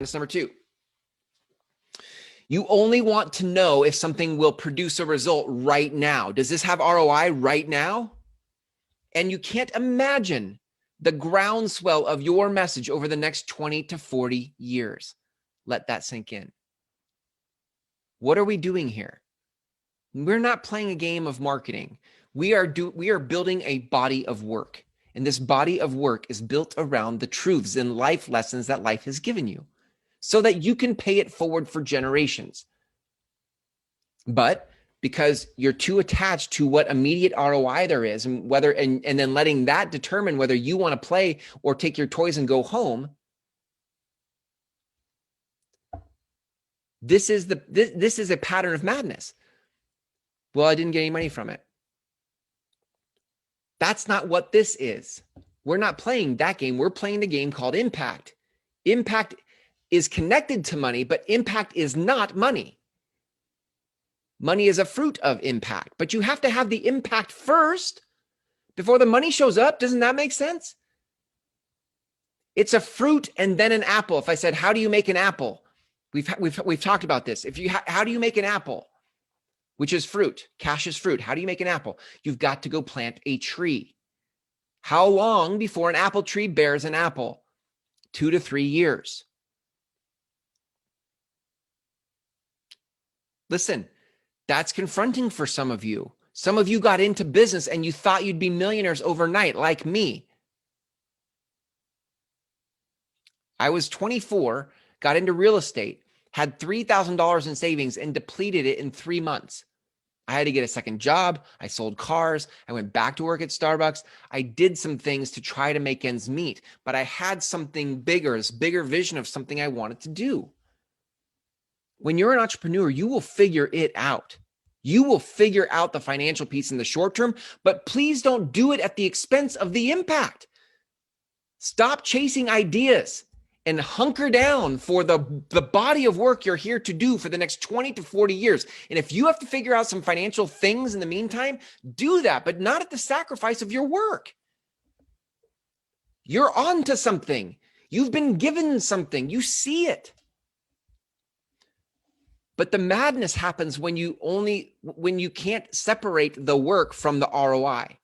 That's number two. You only want to know if something will produce a result right now. Does this have ROI right now? And you can't imagine the groundswell of your message over the next 20 to 40 years. Let that sink in. What are we doing here? We're not playing a game of marketing. We are building a body of work. And this body of work is built around the truths and life lessons that life has given you so that you can pay it forward for generations. But because you're too attached to what immediate ROI there is and whether and then letting that determine whether you want to play or take your toys and go home, this is a pattern of madness. Well, I didn't get any money from it. That's not what this is. We're not playing that game. We're playing the game called impact. Impact is connected to money, but impact is not money. Money is a fruit of impact, but you have to have the impact first before the money shows up. Doesn't that make sense? It's a fruit and then an apple. If I said, how do you make an apple? We've talked about this. How do you make an apple? Which is fruit. Cash is fruit. How do you make an apple? You've got to go plant a tree. How long before an apple tree bears an apple? 2 to 3 years. Listen, that's confronting for some of you. Some of you got into business and you thought you'd be millionaires overnight, like me. I was 24, got into real estate, had $3,000 in savings and depleted it in 3 months. I had to get a second job. I sold cars. I went back to work at Starbucks. I did some things to try to make ends meet, but I had something bigger, this bigger vision of something I wanted to do. When you're an entrepreneur, you will figure it out. You will figure out the financial piece in the short term, but please don't do it at the expense of the impact. Stop chasing ideas and hunker down for the body of work you're here to do for the next 20 to 40 years. And if you have to figure out some financial things in the meantime, do that, but not at the sacrifice of your work. You're on to something. You've been given something. You see it. But the madness happens when you can't separate the work from the ROI.